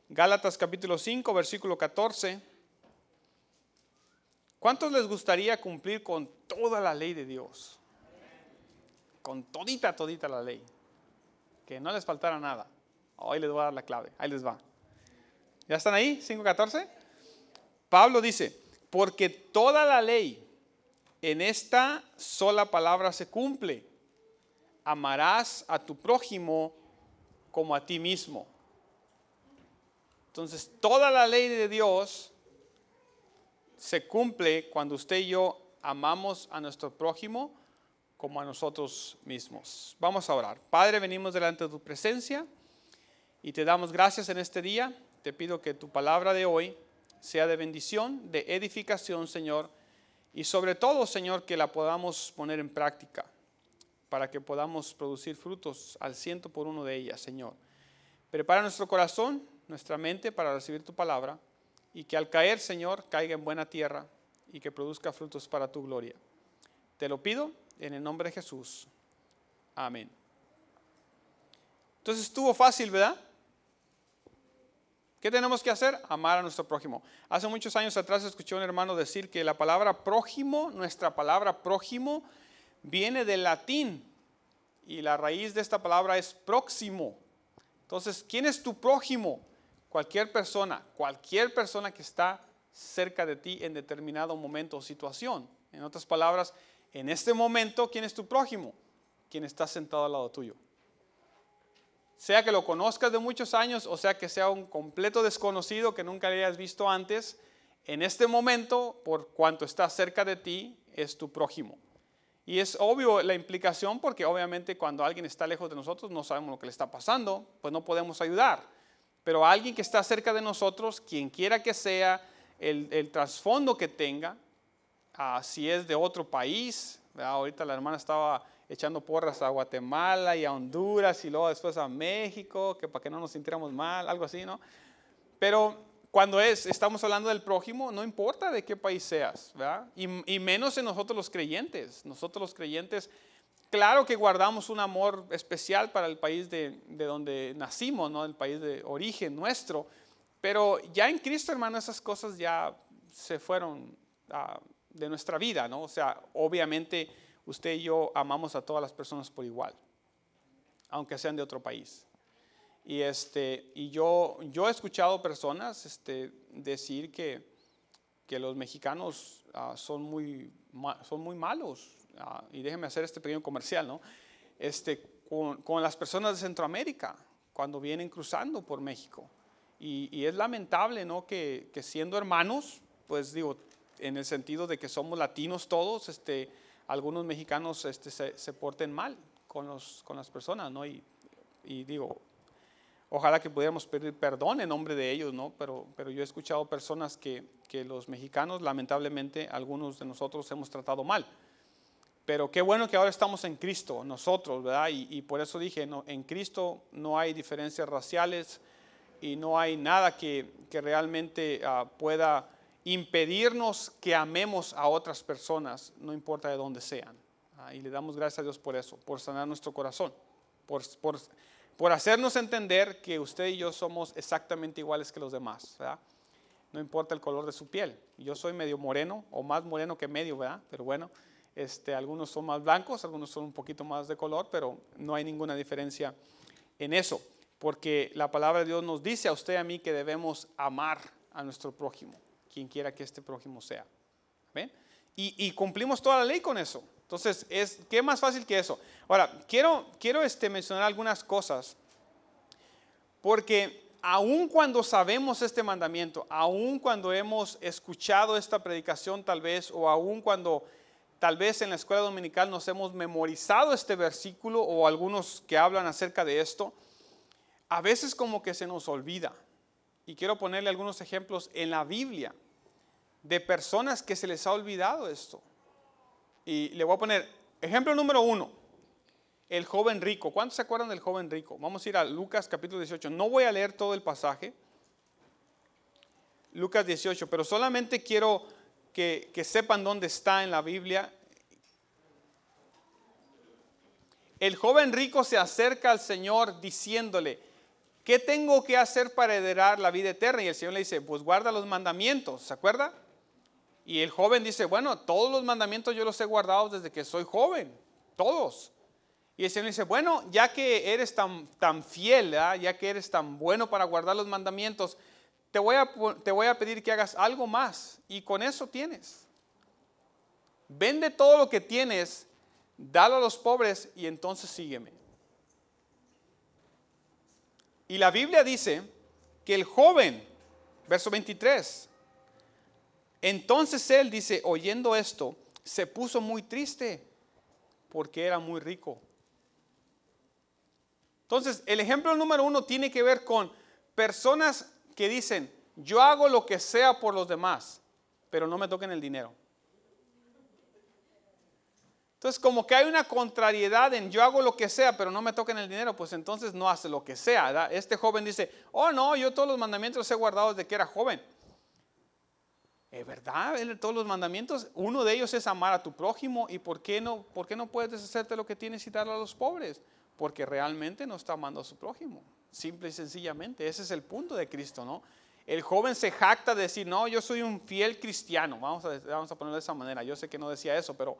Gálatas capítulo 5, versículo 14. ¿Cuántos les gustaría cumplir con toda la ley de Dios? Con todita la ley. Que no les faltara nada. Hoy les voy a dar la clave. Ahí les va. ¿Ya están ahí? 5:14. Pablo dice, porque toda la ley en esta sola palabra se cumple. Amarás a tu prójimo como a ti mismo. Entonces, toda la ley de Dios se cumple cuando usted y yo amamos a nuestro prójimo como a nosotros mismos. Vamos a orar. Padre, venimos delante de tu presencia y te damos gracias en este día. Te pido que tu palabra de hoy sea de bendición, de edificación, Señor, y sobre todo, Señor, que la podamos poner en práctica para que podamos producir frutos al 100 por 1 de ellas, Señor. Prepara nuestro corazón, nuestra mente para recibir tu palabra y que al caer, Señor, caiga en buena tierra y que produzca frutos para tu gloria. Te lo pido en el nombre de Jesús. Amén. Entonces estuvo fácil, ¿verdad? ¿Qué tenemos que hacer? Amar a nuestro prójimo. Hace muchos años atrás escuché a un hermano decir que la palabra prójimo, nuestra palabra prójimo, viene del latín y la raíz de esta palabra es próximo. Entonces, ¿quién es tu prójimo? Cualquier persona que está cerca de ti en determinado momento o situación. En otras palabras, en este momento, ¿quién es tu prójimo? Quien está sentado al lado tuyo. Sea que lo conozcas de muchos años o sea que sea un completo desconocido que nunca le hayas visto antes, en este momento, por cuanto está cerca de ti, es tu prójimo. Y es obvio la implicación porque obviamente cuando alguien está lejos de nosotros no sabemos lo que le está pasando, pues no podemos ayudar. Pero alguien que está cerca de nosotros, quien quiera que sea, el trasfondo que tenga, si es de otro país, ¿verdad? Ahorita la hermana estaba echando porras a Guatemala y a Honduras y luego después a México, que para que no nos sintiéramos mal, algo así, ¿no? Pero cuando estamos hablando del prójimo, no importa de qué país seas, ¿verdad? Y menos en nosotros los creyentes. Nosotros los creyentes, claro que guardamos un amor especial para el país de donde nacimos, ¿no? El país de origen nuestro. Pero ya en Cristo, hermano, esas cosas ya se fueron de nuestra vida, ¿no? O sea, obviamente usted y yo amamos a todas las personas por igual, aunque sean de otro país. Y yo he escuchado personas decir que los mexicanos son muy malos. Y déjenme hacer este pequeño comercial, ¿no? Con las personas de Centroamérica, cuando vienen cruzando por México. Y es lamentable, ¿no? Que siendo hermanos, pues digo, en el sentido de que somos latinos todos, algunos mexicanos se porten mal con las personas, ¿no? Y digo, ojalá que pudiéramos pedir perdón en nombre de ellos, ¿no? Pero yo he escuchado personas que los mexicanos, lamentablemente, algunos de nosotros hemos tratado mal. Pero qué bueno que ahora estamos en Cristo, nosotros, ¿verdad? Y por eso dije, no, en Cristo no hay diferencias raciales y no hay nada que realmente pueda impedirnos que amemos a otras personas, no importa de dónde sean. Y le damos gracias a Dios por eso, por sanar nuestro corazón, por hacernos entender que usted y yo somos exactamente iguales que los demás, ¿verdad? No importa el color de su piel. Yo soy medio moreno o más moreno que medio, ¿verdad? Pero bueno, algunos son más blancos, algunos son un poquito más de color, pero no hay ninguna diferencia en eso, porque la palabra de Dios nos dice a usted y a mí que debemos amar a nuestro prójimo, quien quiera que este prójimo sea. ¿Ven? Y cumplimos toda la ley con eso. Entonces, ¿qué más fácil que eso? Ahora, quiero mencionar algunas cosas, porque aun cuando sabemos este mandamiento, aun cuando hemos escuchado esta predicación tal vez, o aun cuando tal vez en la escuela dominical nos hemos memorizado este versículo, o algunos que hablan acerca de esto, a veces como que se nos olvida. Y quiero ponerle algunos ejemplos en la Biblia de personas que se les ha olvidado esto. Y le voy a poner ejemplo número 1, el joven rico. ¿Cuántos se acuerdan del joven rico? Vamos a ir a Lucas capítulo 18. No voy a leer todo el pasaje, Lucas 18, pero solamente quiero que sepan dónde está en la Biblia. El joven rico se acerca al Señor diciéndole, ¿qué tengo que hacer para heredar la vida eterna? Y el Señor le dice, pues guarda los mandamientos, ¿se acuerda? Y el joven dice, bueno, todos los mandamientos yo los he guardado desde que soy joven, todos. Y el Señor le dice, bueno, ya que eres tan fiel, ¿verdad? Ya que eres tan bueno para guardar los mandamientos, te voy a pedir que hagas algo más. Y con eso tienes. Vende todo lo que tienes, dalo a los pobres y entonces sígueme. Y la Biblia dice que el joven, verso 23, entonces él dice, oyendo esto, se puso muy triste porque era muy rico. Entonces, el ejemplo número 1 tiene que ver con personas que dicen, yo hago lo que sea por los demás, pero no me toquen el dinero. Entonces, como que hay una contrariedad en yo hago lo que sea, pero no me toquen el dinero, pues entonces no hace lo que sea, ¿verdad? Este joven dice, oh no, yo todos los mandamientos los he guardado desde que era joven. ¿Es verdad? Todos los mandamientos, uno de ellos es amar a tu prójimo. ¿Y por qué no puedes deshacerte lo que tienes y darlo a los pobres? Porque realmente no está amando a su prójimo. Simple y sencillamente, ese es el punto de Cristo, ¿no? El joven se jacta de decir, no, yo soy un fiel cristiano. Vamos a ponerlo de esa manera. Yo sé que no decía eso, pero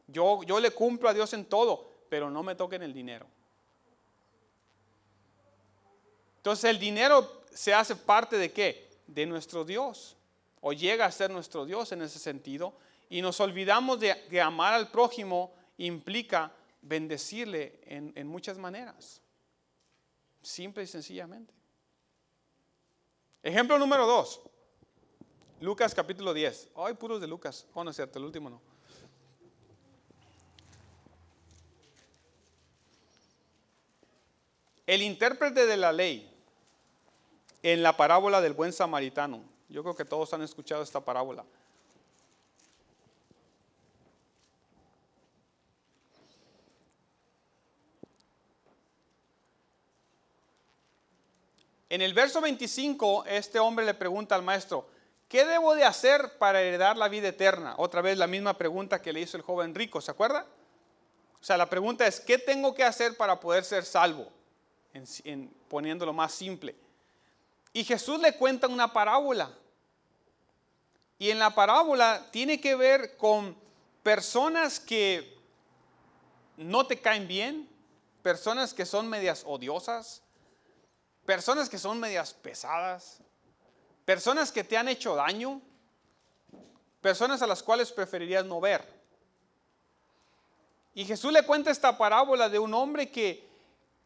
yo le cumplo a Dios en todo, pero no me toquen el dinero. Entonces el dinero se hace parte de ¿qué? De nuestro Dios. O llega a ser nuestro Dios en ese sentido. Y nos olvidamos de amar al prójimo implica bendecirle en muchas maneras. Simple y sencillamente. Ejemplo número 2. Lucas capítulo 10. Ay, puros de Lucas. Oh, no es cierto, el último no. El intérprete de la ley en la parábola del buen samaritano. Yo creo que todos han escuchado esta parábola. En el verso 25, este hombre le pregunta al maestro, ¿qué debo de hacer para heredar la vida eterna? Otra vez la misma pregunta que le hizo el joven rico, ¿se acuerda? O sea, la pregunta es, ¿qué tengo que hacer para poder ser salvo? Poniéndolo más simple. Y Jesús le cuenta una parábola. Y en la parábola tiene que ver con personas que no te caen bien, personas que son medias odiosas, personas que son medias pesadas, personas que te han hecho daño, personas a las cuales preferirías no ver. Y Jesús le cuenta esta parábola de un hombre que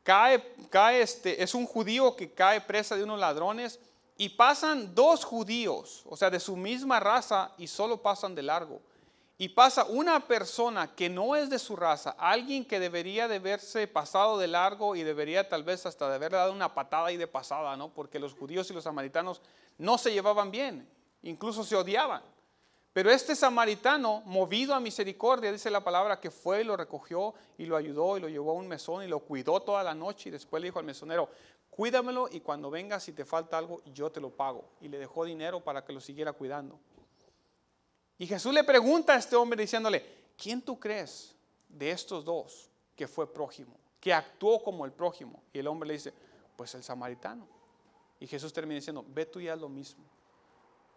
es un judío que cae presa de unos ladrones y pasan dos judíos, o sea, de su misma raza y solo pasan de largo. Y pasa una persona que no es de su raza, alguien que debería de verse pasado de largo y debería tal vez hasta de haberle dado una patada ahí de pasada, ¿no? Porque los judíos y los samaritanos no se llevaban bien, incluso se odiaban. Pero este samaritano, movido a misericordia, dice la palabra, que fue y lo recogió y lo ayudó y lo llevó a un mesón y lo cuidó toda la noche y después le dijo al mesonero, cuídamelo y cuando vengas si te falta algo yo te lo pago. Y le dejó dinero para que lo siguiera cuidando. Y Jesús le pregunta a este hombre diciéndole, ¿quién tú crees de estos dos que fue prójimo, que actuó como el prójimo? Y el hombre le dice, pues el samaritano. Y Jesús termina diciendo, ve tú y haz lo mismo.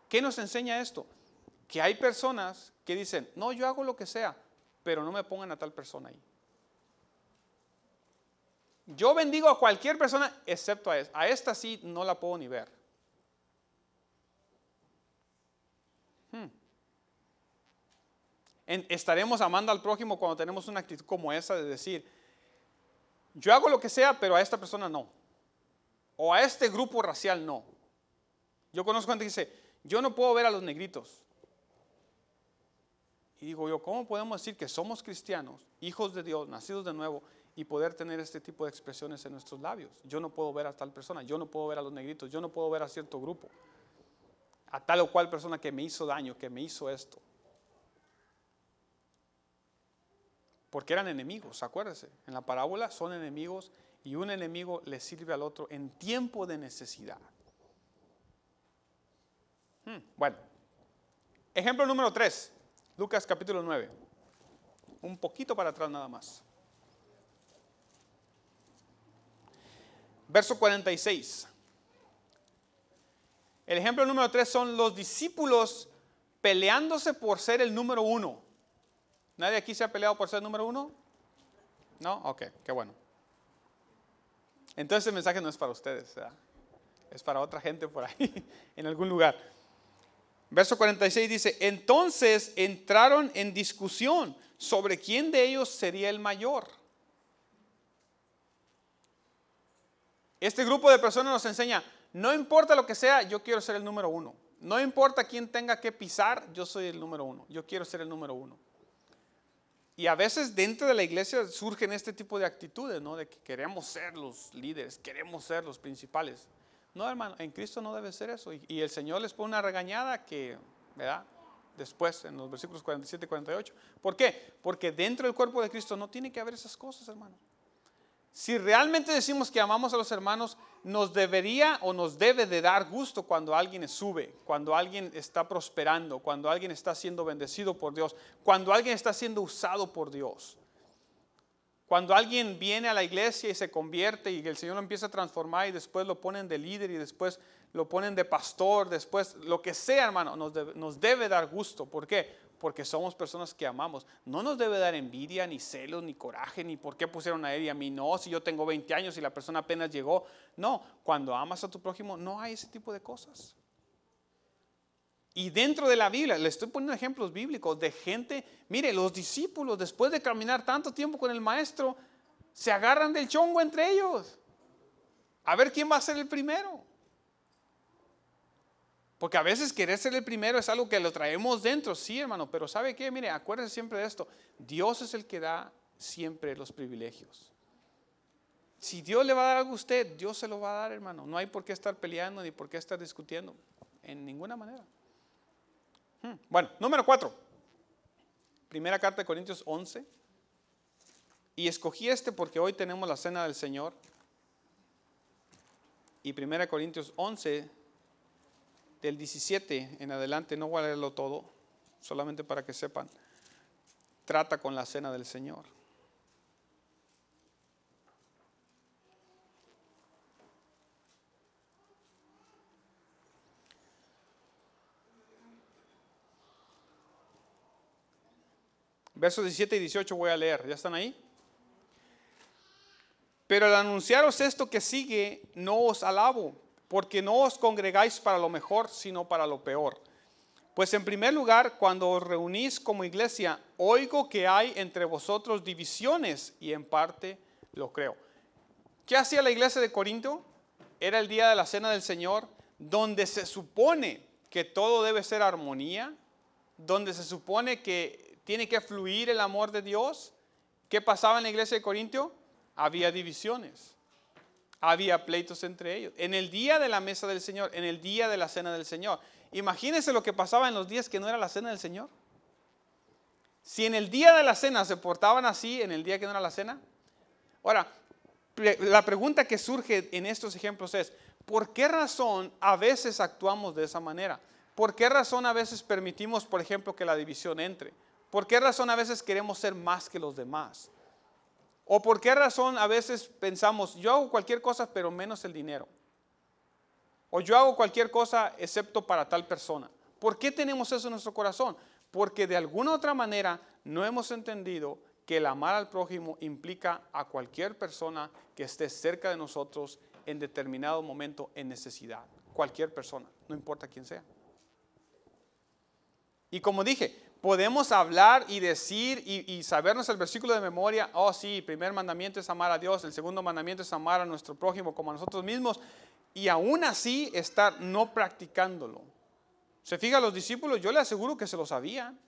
¿Qué nos enseña esto? Que hay personas que dicen, no, yo hago lo que sea, pero no me pongan a tal persona ahí. Yo bendigo a cualquier persona excepto a esta. A esta sí no la puedo ni ver. Estaremos amando al prójimo cuando tenemos una actitud como esa de decir, yo hago lo que sea, pero a esta persona no. O a este grupo racial no. Yo conozco gente que dice, yo no puedo ver a los negritos. Y digo yo, ¿cómo podemos decir que somos cristianos, hijos de Dios, nacidos de nuevo, y poder tener este tipo de expresiones en nuestros labios? Yo no puedo ver a tal persona, yo no puedo ver a los negritos, yo no puedo ver a cierto grupo, a tal o cual persona que me hizo daño, que me hizo esto. Porque eran enemigos, acuérdense, en la parábola son enemigos y un enemigo le sirve al otro en tiempo de necesidad. Bueno, ejemplo número 3. Lucas capítulo 9, un poquito para atrás nada más. Verso 46. El ejemplo número 3 son los discípulos peleándose por ser el número 1. ¿Nadie aquí se ha peleado por ser el número 1? ¿No? Ok, qué bueno. Entonces el mensaje no es para ustedes, ¿verdad? Es para otra gente por ahí, en algún lugar. Verso 46 dice, entonces entraron en discusión sobre quién de ellos sería el mayor. Este grupo de personas nos enseña, no importa lo que sea, yo quiero ser el número 1. No importa quién tenga que pisar, yo soy el número 1. Yo quiero ser el número 1. Y a veces dentro de la iglesia surgen este tipo de actitudes, ¿no? De que queremos ser los líderes, queremos ser los principales. No, hermano, en Cristo no debe ser eso. Y el Señor les pone una regañada que, ¿verdad? Después, en los versículos 47 y 48. ¿Por qué? Porque dentro del cuerpo de Cristo no tiene que haber esas cosas, hermano. Si realmente decimos que amamos a los hermanos, nos debería o nos debe de dar gusto cuando alguien sube, cuando alguien está prosperando, cuando alguien está siendo bendecido por Dios, cuando alguien está siendo usado por Dios. Cuando alguien viene a la iglesia y se convierte y el Señor lo empieza a transformar y después lo ponen de líder y después lo ponen de pastor, después lo que sea, hermano, nos debe dar gusto. ¿Por qué? Porque somos personas que amamos. No nos debe dar envidia, ni celos, ni coraje, ni por qué pusieron a él y a mí no, si yo tengo 20 años y la persona apenas llegó. No, cuando amas a tu prójimo no hay ese tipo de cosas. Y dentro de la Biblia, le estoy poniendo ejemplos bíblicos de gente, mire, los discípulos después de caminar tanto tiempo con el maestro, se agarran del chongo entre ellos. A ver quién va a ser el primero. Porque a veces querer ser el primero es algo que lo traemos dentro, sí, hermano, pero ¿sabe qué? Mire, acuérdese siempre de esto. Dios es el que da siempre los privilegios. Si Dios le va a dar algo a usted, Dios se lo va a dar, hermano. No hay por qué estar peleando ni por qué estar discutiendo. En ninguna manera. Bueno, número 4. Primera carta de Corintios 11. Y escogí porque hoy tenemos la cena del Señor. Y Primera Corintios 11, del 17 en adelante, no voy a leerlo todo, solamente para que sepan, trata con la cena del Señor. Versos 17 y 18 voy a leer, ¿ya están ahí? Pero al anunciaros esto que sigue, no os alabo, porque no os congregáis para lo mejor, sino para lo peor. Pues en primer lugar, cuando os reunís como iglesia, oigo que hay entre vosotros divisiones, y en parte lo creo. ¿Qué hacía la iglesia de Corinto? Era el día de la cena del Señor, donde se supone que todo debe ser armonía, donde se supone que tiene que fluir el amor de Dios. ¿Qué pasaba en la iglesia de Corinto? Había divisiones, había pleitos entre ellos. En el día de la mesa del Señor, en el día de la cena del Señor. Imagínense lo que pasaba en los días que no era la cena del Señor. Si en el día de la cena se portaban así, en el día que no era la cena. Ahora, la pregunta que surge en estos ejemplos es, ¿por qué razón a veces actuamos de esa manera? ¿Por qué razón a veces permitimos, por ejemplo, que la división entre? ¿Por qué razón a veces queremos ser más que los demás? ¿O por qué razón a veces pensamos, yo hago cualquier cosa pero menos el dinero? O yo hago cualquier cosa excepto para tal persona. ¿Por qué tenemos eso en nuestro corazón? Porque de alguna otra manera no hemos entendido que el amar al prójimo implica a cualquier persona que esté cerca de nosotros en determinado momento en necesidad. Cualquier persona, no importa quién sea. Y como dije, podemos hablar y decir y sabernos el versículo de memoria. Oh sí, el primer mandamiento es amar a Dios, el segundo mandamiento es amar a nuestro prójimo como a nosotros mismos. Y aún así estar no practicándolo. Se fija, los discípulos, yo le aseguro que se lo sabían.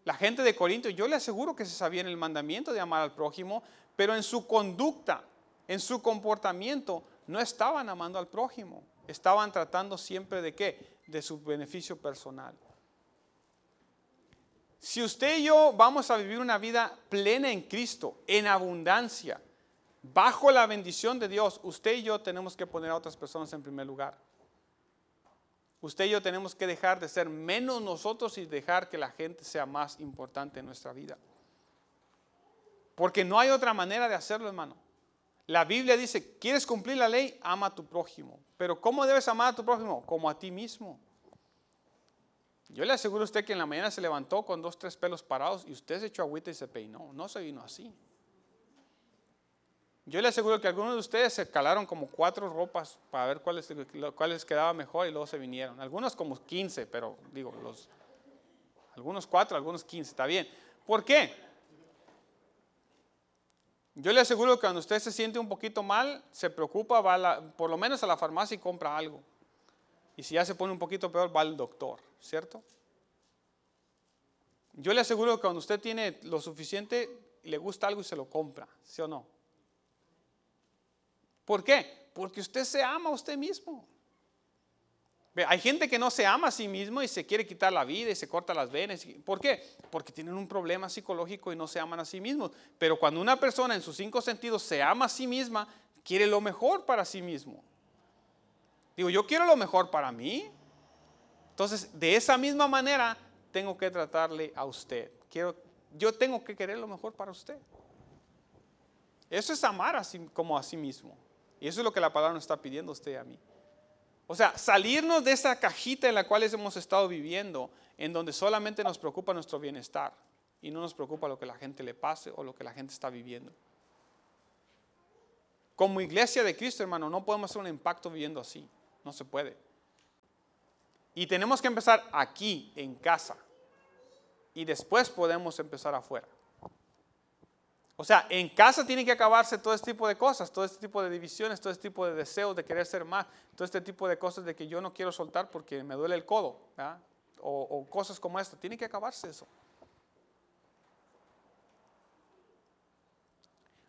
La gente de Corinto, yo le aseguro que se sabían el mandamiento de amar al prójimo, pero en su conducta, en su comportamiento, no estaban amando al prójimo. Estaban tratando siempre de ¿qué? De su beneficio personal. Si usted y yo vamos a vivir una vida plena en Cristo, en abundancia, bajo la bendición de Dios, usted y yo tenemos que poner a otras personas en primer lugar. Usted y yo tenemos que dejar de ser menos nosotros y dejar que la gente sea más importante en nuestra vida. Porque no hay otra manera de hacerlo, hermano. La Biblia dice, ¿quieres cumplir la ley? Ama a tu prójimo. Pero ¿cómo debes amar a tu prójimo? Como a ti mismo. Yo le aseguro a usted que en la mañana se levantó con 2, 3 pelos parados y usted se echó agüita y se peinó. No se vino así. Yo le aseguro que algunos de ustedes se calaron como 4 ropas para ver cuáles quedaba mejor y luego se vinieron. Algunos como 15, pero digo, algunos 4, algunos 15, está bien. ¿Por qué? Yo le aseguro que cuando usted se siente un poquito mal, se preocupa, va por lo menos a la farmacia y compra algo. Y si ya se pone un poquito peor, va al doctor, ¿cierto? Yo le aseguro que cuando usted tiene lo suficiente, le gusta algo y se lo compra, ¿sí o no? ¿Por qué? Porque usted se ama a usted mismo. Hay gente que no se ama a sí mismo y se quiere quitar la vida y se corta las venas. ¿Por qué? Porque tienen un problema psicológico y no se aman a sí mismos. Pero cuando una persona en sus 5 sentidos se ama a sí misma, quiere lo mejor para sí mismo. Digo, yo quiero lo mejor para mí. Entonces, de esa misma manera, tengo que tratarle a usted. Yo tengo que querer lo mejor para usted. Eso es amar como a sí mismo. Y eso es lo que la palabra nos está pidiendo a usted y a mí. O sea, salirnos de esa cajita en la cual hemos estado viviendo, en donde solamente nos preocupa nuestro bienestar y no nos preocupa lo que la gente le pase o lo que la gente está viviendo. Como iglesia de Cristo, hermano, no podemos hacer un impacto viviendo así. No se puede. Y tenemos que empezar aquí, en casa. Y después podemos empezar afuera. O sea, en casa tiene que acabarse todo este tipo de cosas, todo este tipo de divisiones, todo este tipo de deseos de querer ser más, todo este tipo de cosas de que yo no quiero soltar porque me duele el codo, ¿verdad? O cosas como esta. Tiene que acabarse eso.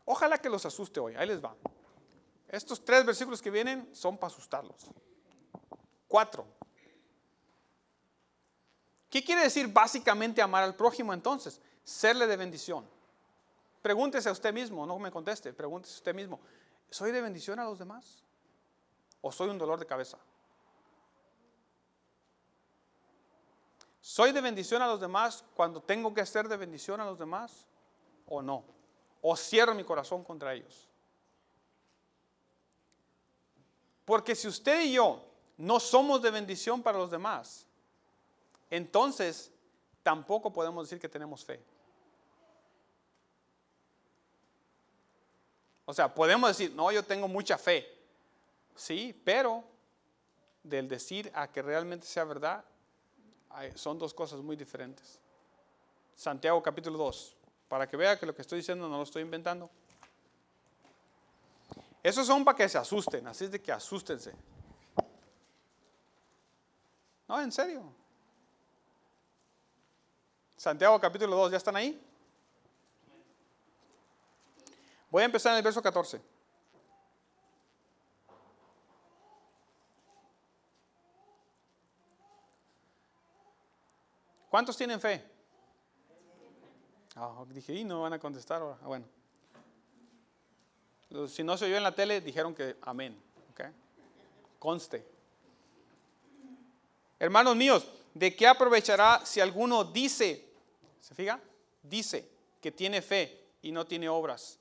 Ojalá que los asuste hoy. Ahí les va. Estos 3 versículos que vienen son para asustarlos. 4. ¿Qué quiere decir básicamente amar al prójimo entonces? Serle de bendición. Pregúntese a usted mismo, no me conteste, pregúntese a usted mismo, ¿soy de bendición a los demás? ¿O soy un dolor de cabeza? ¿Soy de bendición a los demás cuando tengo que ser de bendición a los demás? ¿O no? ¿O cierro mi corazón contra ellos? Porque si usted y yo no somos de bendición para los demás, entonces tampoco podemos decir que tenemos fe. O sea, podemos decir, no, yo tengo mucha fe. Sí, pero del decir a que realmente sea verdad, son 2 cosas muy diferentes. Santiago capítulo 2, para que vea que lo que estoy diciendo no lo estoy inventando. Esos son para que se asusten, así es de que asústense. No, en serio. Santiago capítulo 2, ¿ya están ahí? Voy a empezar en el verso 14. ¿Cuántos tienen fe? Dije, y no van a contestar ahora. Bueno. Si no se oyó en la tele, dijeron que amén. ¿Okay? Conste. Hermanos míos, ¿de qué aprovechará si alguno dice, se fija? Dice que tiene fe y no tiene obras?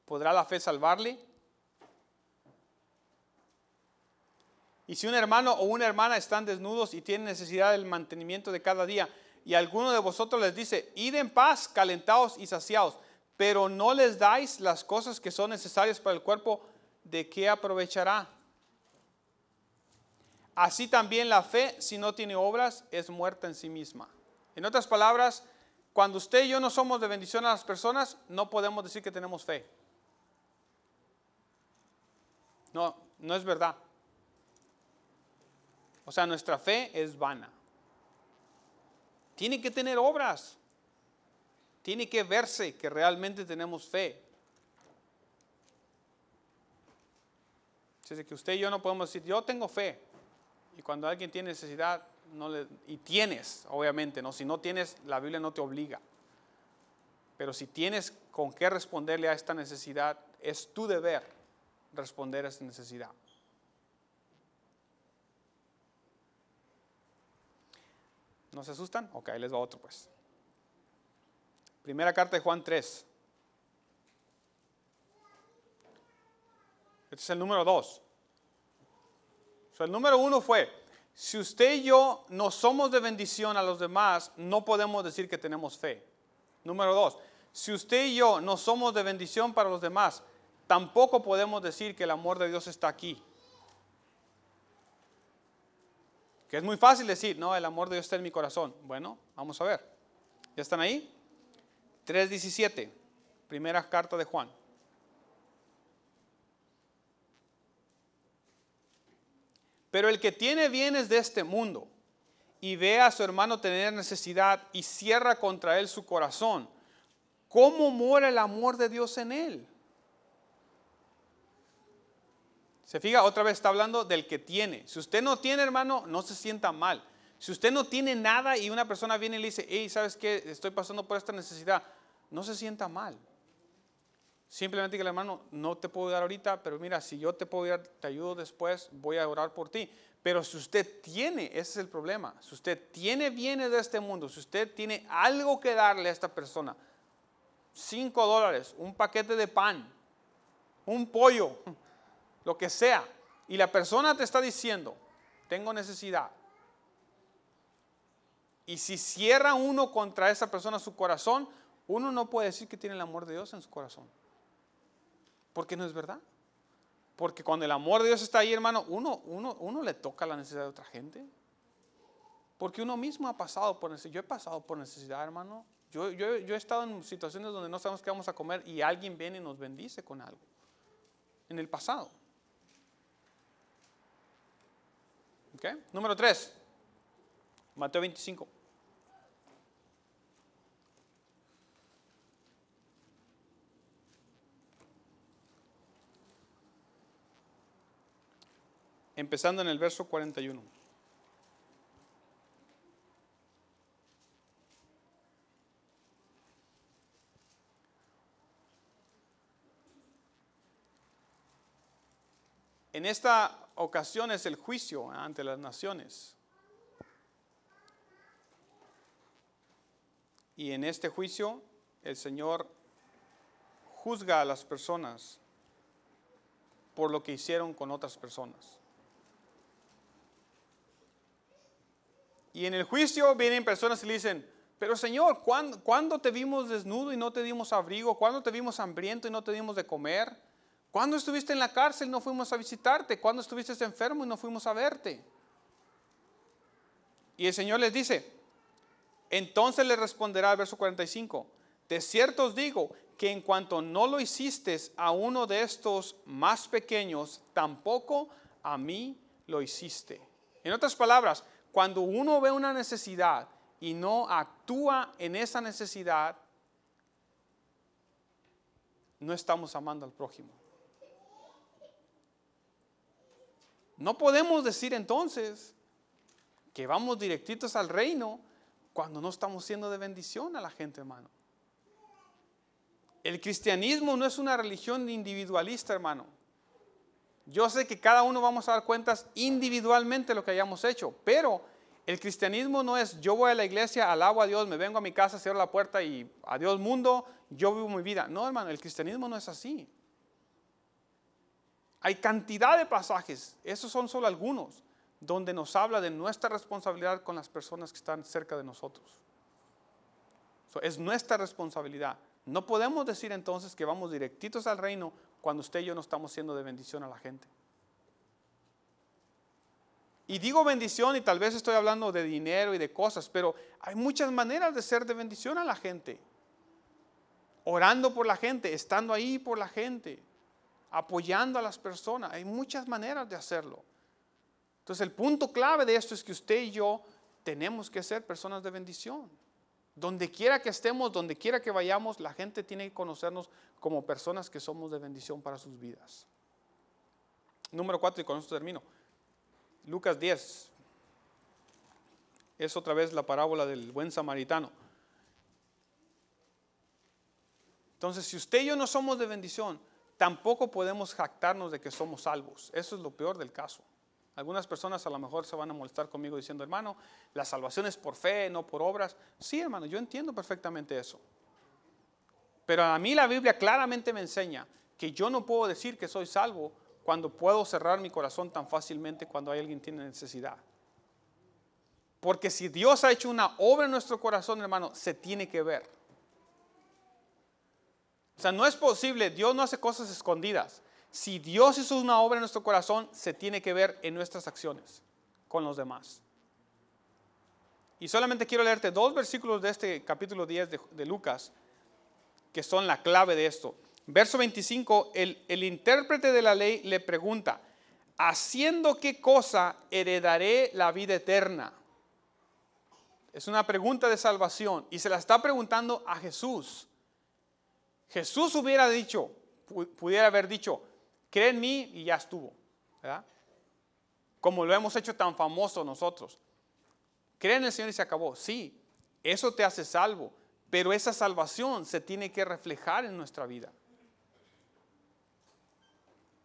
¿Podrá la fe salvarle? Y si un hermano o una hermana están desnudos y tienen necesidad del mantenimiento de cada día, y alguno de vosotros les dice, id en paz, calentaos y saciaos, pero no les dais las cosas que son necesarias para el cuerpo, ¿de qué aprovechará? Así también la fe, si no tiene obras, es muerta en sí misma. En otras palabras, cuando usted y yo no somos de bendición a las personas, no podemos decir que tenemos fe. No, no es verdad. O sea, nuestra fe es vana. Tiene que tener obras. Tiene que verse que realmente tenemos fe. Así que usted y yo no podemos decir, yo tengo fe. Y cuando alguien tiene necesidad, y tienes, obviamente, ¿no? Si no tienes, la Biblia no te obliga. Pero si tienes con qué responderle a esta necesidad, es tu deber responder a esta necesidad. ¿No se asustan? Ok, ahí les va otro pues. Primera carta de Juan 3. Este es el número 2. El número 1 fue, si usted y yo no somos de bendición a los demás, no podemos decir que tenemos fe. Número 2, si usted y yo no somos de bendición para los demás, tampoco podemos decir que el amor de Dios está aquí. Que es muy fácil decir, no, el amor de Dios está en mi corazón. Bueno, vamos a ver. ¿Ya están ahí? 3:17, primera carta de Juan. Pero el que tiene bienes de este mundo y ve a su hermano tener necesidad y cierra contra él su corazón, ¿cómo mora el amor de Dios en él? Se fija, otra vez está hablando del que tiene. Si usted no tiene, hermano, no se sienta mal. Si usted no tiene nada y una persona viene y le dice, hey, ¿sabes qué? Estoy pasando por esta necesidad. No se sienta mal. Simplemente que el hermano, no te puedo dar ahorita, pero mira, si yo te puedo dar, te ayudo después, voy a orar por ti. Pero si usted tiene, ese es el problema, si usted tiene bienes de este mundo, si usted tiene algo que darle a esta persona, $5, un paquete de pan, un pollo, lo que sea, y la persona te está diciendo, tengo necesidad. Y si cierra uno contra esa persona su corazón, uno no puede decir que tiene el amor de Dios en su corazón. Porque no es verdad. Porque cuando el amor de Dios está ahí, hermano, uno le toca la necesidad de otra gente. Porque uno mismo ha pasado por necesidad. Yo he pasado por necesidad, hermano. Yo he estado en situaciones donde no sabemos qué vamos a comer y alguien viene y nos bendice con algo. En el pasado. ¿Okay? Número 3. Mateo 25. Empezando en el verso 41. En esta ocasión es el juicio ante las naciones. Y en este juicio el Señor juzga a las personas por lo que hicieron con otras personas. Y en el juicio vienen personas y le dicen, pero Señor, ¿cuándo te vimos desnudo y no te dimos abrigo? ¿Cuándo te vimos hambriento y no te dimos de comer? ¿Cuándo estuviste en la cárcel y no fuimos a visitarte? ¿Cuándo estuviste enfermo y no fuimos a verte? Y el Señor les dice, entonces le responderá el verso 45, de cierto os digo que en cuanto no lo hiciste a uno de estos más pequeños, tampoco a mí lo hiciste. En otras palabras, cuando uno ve una necesidad y no actúa en esa necesidad, no estamos amando al prójimo. No podemos decir entonces que vamos directitos al reino cuando no estamos siendo de bendición a la gente, hermano. El cristianismo no es una religión individualista, hermano. Yo sé que cada uno vamos a dar cuentas individualmente de lo que hayamos hecho, pero el cristianismo no es yo voy a la iglesia, alabo a Dios, me vengo a mi casa, cierro la puerta y adiós mundo, yo vivo mi vida. No, hermano, el cristianismo no es así. Hay cantidad de pasajes, esos son solo algunos, donde nos habla de nuestra responsabilidad con las personas que están cerca de nosotros. Es nuestra responsabilidad. No podemos decir entonces que vamos directitos al reino cuando usted y yo no estamos siendo de bendición a la gente. Y digo bendición y tal vez estoy hablando de dinero y de cosas, pero hay muchas maneras de ser de bendición a la gente. Orando por la gente, estando ahí por la gente, apoyando a las personas. Hay muchas maneras de hacerlo. Entonces el punto clave de esto es que usted y yo tenemos que ser personas de bendición. Donde quiera que estemos, donde quiera que vayamos, la gente tiene que conocernos como personas que somos de bendición para sus vidas. Número 4, y con esto termino. Lucas 10. Es otra vez la parábola del buen samaritano. Entonces, si usted y yo no somos de bendición, tampoco podemos jactarnos de que somos salvos. Eso es lo peor del caso. Algunas personas a lo mejor se van a molestar conmigo diciendo, hermano, la salvación es por fe, no por obras. Sí, hermano, yo entiendo perfectamente eso. Pero a mí la Biblia claramente me enseña que yo no puedo decir que soy salvo cuando puedo cerrar mi corazón tan fácilmente cuando alguien tiene necesidad. Porque si Dios ha hecho una obra en nuestro corazón, hermano, se tiene que ver. O sea, no es posible, Dios no hace cosas escondidas. Si Dios hizo una obra en nuestro corazón, se tiene que ver en nuestras acciones con los demás. Y solamente quiero leerte 2 versículos de este capítulo 10 de Lucas, que son la clave de esto. Verso 25, el intérprete de la ley le pregunta, ¿haciendo qué cosa heredaré la vida eterna? Es una pregunta de salvación y se la está preguntando a Jesús. Jesús pudiera haber dicho, cree en mí y ya estuvo, ¿verdad? Como lo hemos hecho tan famoso nosotros. Cree en el Señor y se acabó. Sí, eso te hace salvo, pero esa salvación se tiene que reflejar en nuestra vida.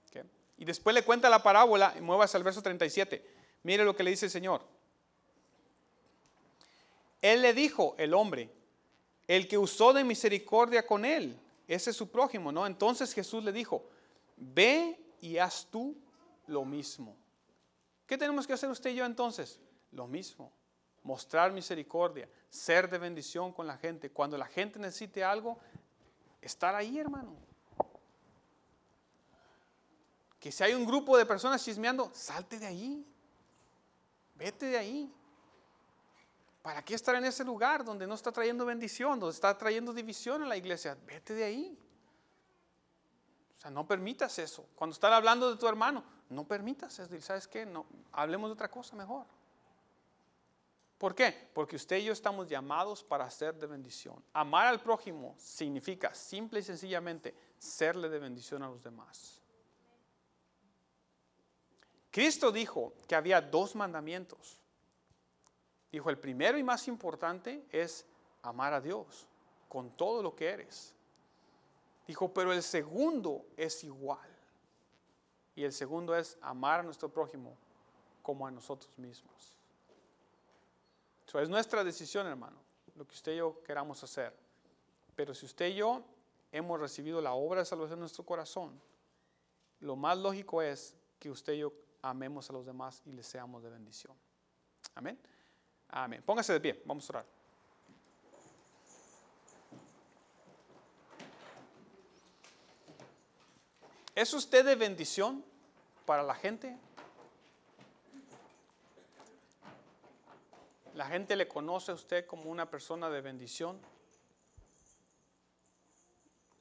¿Okay? Y después le cuenta la parábola, y muévase al verso 37. Mire lo que le dice el Señor. Él le dijo, el hombre, el que usó de misericordia con él, ese es su prójimo, ¿no? Entonces Jesús le dijo, ve y haz tú lo mismo. ¿Qué tenemos que hacer usted y yo entonces? Lo mismo. Mostrar misericordia, ser de bendición con la gente. Cuando la gente necesite algo, estar ahí, hermano. Que si hay un grupo de personas chismeando, salte de ahí. Vete de ahí. ¿Para qué estar en ese lugar donde no está trayendo bendición, donde está trayendo división en la iglesia? Vete de ahí. O sea, no permitas eso. Cuando están hablando de tu hermano, no permitas eso. ¿Sabes qué? No, hablemos de otra cosa mejor. ¿Por qué? Porque usted y yo estamos llamados para ser de bendición. Amar al prójimo significa simple y sencillamente serle de bendición a los demás. Cristo dijo que había 2 mandamientos. Dijo, el primero y más importante es amar a Dios con todo lo que eres. Dijo, pero el segundo es igual. Y el segundo es amar a nuestro prójimo como a nosotros mismos. Eso es nuestra decisión, hermano, lo que usted y yo queramos hacer. Pero si usted y yo hemos recibido la obra de salvación en nuestro corazón, lo más lógico es que usted y yo amemos a los demás y les seamos de bendición. Amén. Amén. Póngase de pie, vamos a orar. ¿Es usted de bendición para la gente? ¿La gente le conoce a usted como una persona de bendición?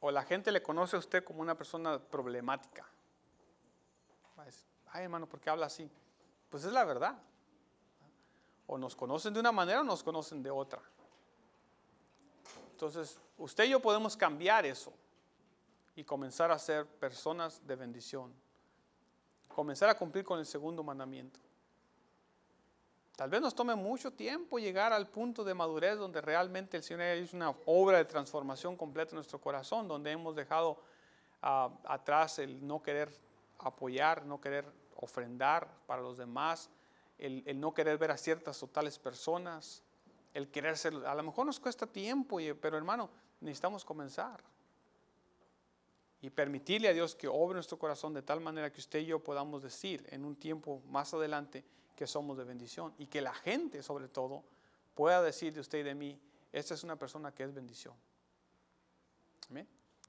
¿O la gente le conoce a usted como una persona problemática? Ay, hermano, ¿por qué habla así? Pues es la verdad. O nos conocen de una manera o nos conocen de otra. Entonces, usted y yo podemos cambiar eso y comenzar a ser personas de bendición. Comenzar a cumplir con el segundo mandamiento. Tal vez nos tome mucho tiempo llegar al punto de madurez donde realmente el Señor ha hecho una obra de transformación completa en nuestro corazón, donde hemos dejado atrás el no querer apoyar, no querer ofrendar para los demás, el no querer ver a ciertas o tales personas, el querer ser, a lo mejor nos cuesta tiempo, pero hermano, necesitamos comenzar y permitirle a Dios que obre nuestro corazón de tal manera que usted y yo podamos decir en un tiempo más adelante que somos de bendición y que la gente sobre todo pueda decir de usted y de mí, esta es una persona que es bendición. Amén.